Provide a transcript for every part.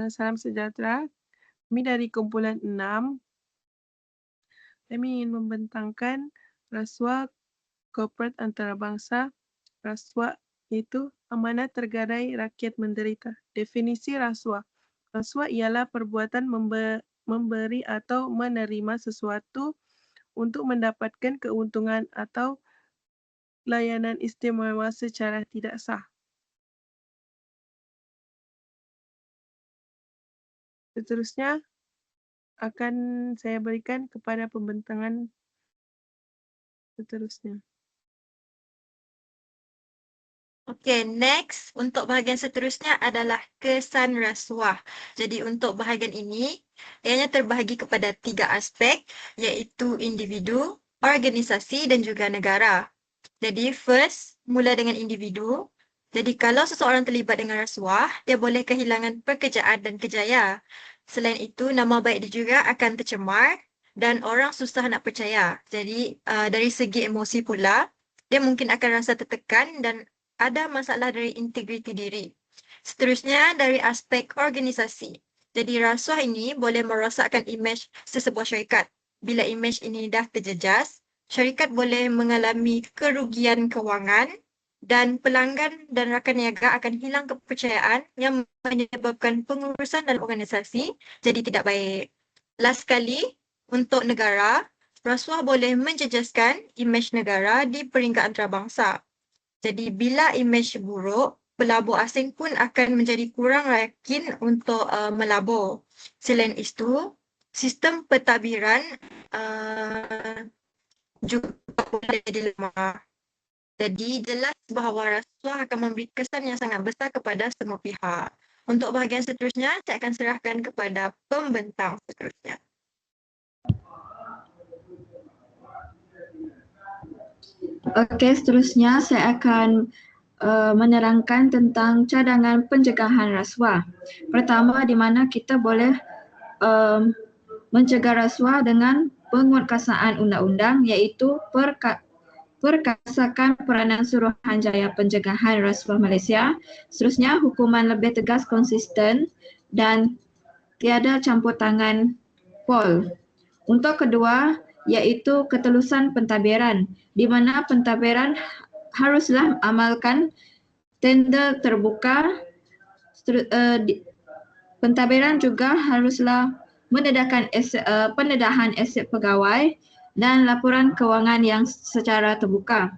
Salam sejahtera. Kami dari kumpulan 6. Kami ingin membentangkan rasuah korporat antarabangsa. Rasuah iaitu amanah tergadai rakyat menderita. Definisi rasuah. Rasuah ialah perbuatan memberi atau menerima sesuatu untuk mendapatkan keuntungan atau layanan istimewa secara tidak sah. Seterusnya akan saya berikan kepada pembentangan seterusnya. Okey, next untuk bahagian seterusnya adalah kesan rasuah. Jadi untuk bahagian ini, ianya terbahagi kepada 3 aspek, iaitu individu, organisasi dan juga negara. Jadi first, mula dengan individu. Jadi kalau seseorang terlibat dengan rasuah, dia boleh kehilangan pekerjaan dan kerjaya. Selain itu, nama baik dia juga akan tercemar dan orang susah nak percaya. Jadi dari segi emosi pula, dia mungkin akan rasa tertekan dan ada masalah dari integriti diri. Seterusnya dari aspek organisasi. Jadi rasuah ini boleh merosakkan imej sesebuah syarikat. Bila imej ini dah terjejas, syarikat boleh mengalami kerugian kewangan dan pelanggan dan rakan niaga akan hilang kepercayaan yang menyebabkan pengurusan dalam organisasi jadi tidak baik. Last sekali, untuk negara, rasuah boleh menjejaskan imej negara di peringkat antarabangsa. Jadi bila imej buruk, pelabur asing pun akan menjadi kurang yakin untuk melabur. Selain itu, sistem pentadbiran juga boleh jadi lemah. Jadi jelas bahawa rasuah akan memberi kesan yang sangat besar kepada semua pihak. Untuk bahagian seterusnya, saya akan serahkan kepada pembentang seterusnya. Okey, seterusnya saya akan menerangkan tentang cadangan pencegahan rasuah. Pertama, di mana kita boleh mencegah rasuah dengan penguatkuasaan undang-undang iaitu Perkasakan Peranan Suruhanjaya Pencegahan Rasuah Malaysia. Seterusnya, hukuman lebih tegas, konsisten dan tiada campur tangan POL. Untuk kedua, iaitu ketelusan pentadbiran, di mana pentadbiran haruslah amalkan tender terbuka. Pentadbiran juga haruslah mendedahkan pendedahan aset pegawai dan laporan kewangan yang secara terbuka.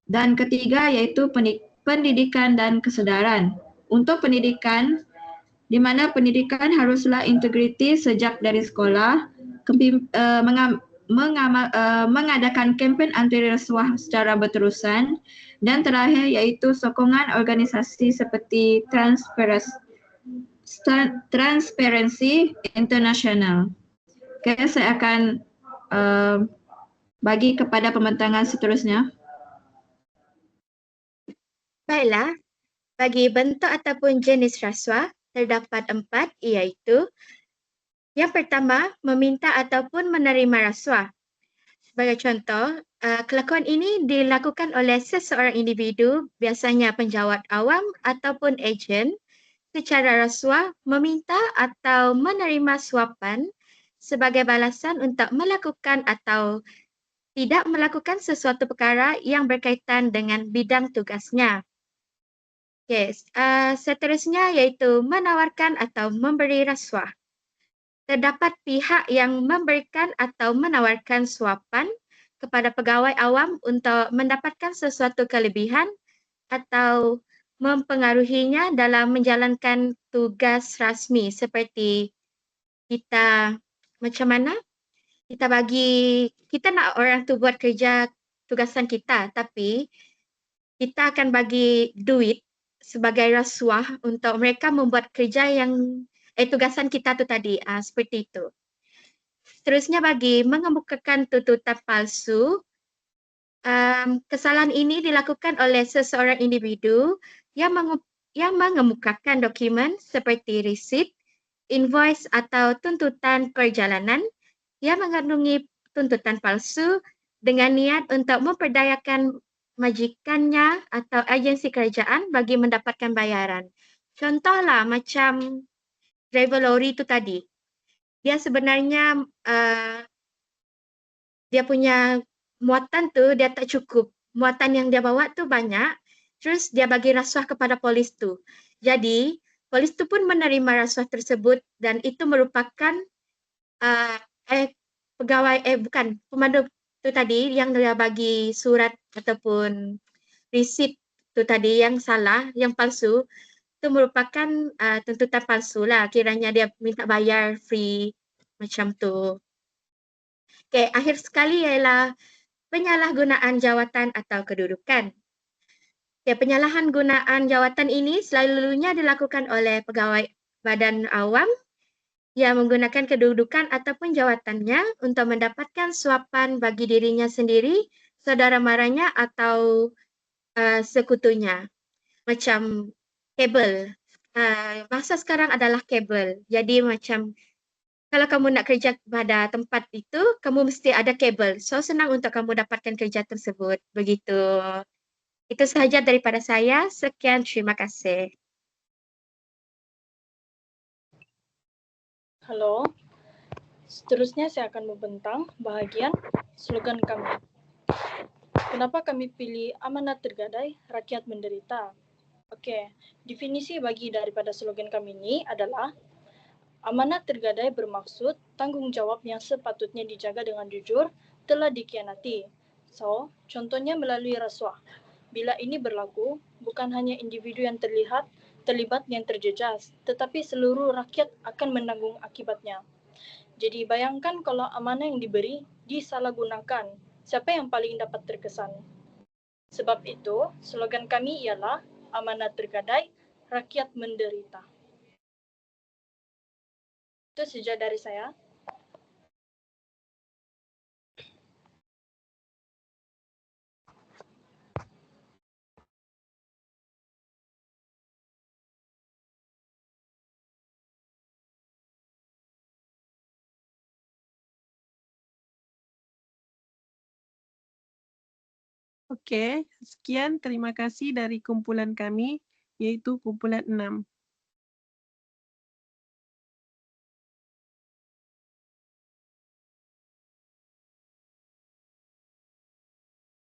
Dan ketiga iaitu pendidikan dan kesedaran. Untuk pendidikan, di mana pendidikan haruslah integriti sejak dari sekolah, mengadakan kempen anti rasuah secara berterusan, dan terakhir iaitu sokongan organisasi seperti Transparency International. Okay, saya akan bagi kepada pembentangan seterusnya. Baiklah, bagi bentuk ataupun jenis rasuah, terdapat 4 iaitu yang pertama, meminta ataupun menerima rasuah. Sebagai contoh, kelakuan ini dilakukan oleh seseorang individu, biasanya penjawat awam ataupun ejen, secara rasuah meminta atau menerima suapan sebagai balasan untuk melakukan atau tidak melakukan sesuatu perkara yang berkaitan dengan bidang tugasnya. Yes, seterusnya iaitu menawarkan atau memberi rasuah. Terdapat pihak yang memberikan atau menawarkan suapan kepada pegawai awam untuk mendapatkan sesuatu kelebihan atau mempengaruhinya dalam menjalankan tugas rasmi seperti kita macam mana kita nak orang tu buat kerja tugasan kita, tapi kita akan bagi duit sebagai rasuah untuk mereka membuat kerja yang tugasan kita tu tadi, seperti itu. Seterusnya bagi mengemukakan tuntutan palsu, kesalahan ini dilakukan oleh seseorang individu yang mengemukakan dokumen seperti resit, invoice atau tuntutan perjalanan yang mengandungi tuntutan palsu dengan niat untuk memperdayakan majikannya atau agensi kerajaan bagi mendapatkan bayaran. Contohlah macam driver lori tu tadi. Dia sebenarnya dia punya muatan tu dia tak cukup. Muatan yang dia bawa tu banyak. Terus dia bagi rasuah kepada polis tu. Jadi polis tu pun menerima rasuah tersebut dan itu merupakan bukan pemandu tu tadi yang dia bagi surat ataupun resip tu tadi yang salah, yang palsu, itu merupakan tuntutan palsu lah. Kiranya dia minta bayar free macam tu. Okay, akhir sekali ialah penyalahgunaan jawatan atau kedudukan. Okay, penyalahan gunaan jawatan ini selalunya dilakukan oleh pegawai badan awam yang menggunakan kedudukan ataupun jawatannya untuk mendapatkan suapan bagi dirinya sendiri, saudara maranya atau sekutunya. Macam kabel. Bahasa sekarang adalah kabel. Jadi macam kalau kamu nak kerja pada tempat itu, kamu mesti ada kabel. So senang untuk kamu dapatkan kerja tersebut. Begitu. Itu sahaja daripada saya. Sekian, terima kasih. Halo, seterusnya saya akan membentang bahagian slogan kami. Kenapa kami pilih amanat tergadai, rakyat menderita? Okey, definisi bagi daripada slogan kami ini adalah amanat tergadai bermaksud tanggungjawab yang sepatutnya dijaga dengan jujur telah dikhianati. So, contohnya melalui rasuah. Bila ini berlaku, bukan hanya individu yang terlibat yang terjejas, tetapi seluruh rakyat akan menanggung akibatnya. Jadi bayangkan kalau amanah yang diberi disalahgunakan, siapa yang paling dapat terkesan? Sebab itu, slogan kami ialah amanah tergadai, rakyat menderita. Itu saja dari saya. Okey, sekian terima kasih dari kumpulan kami, iaitu kumpulan 6.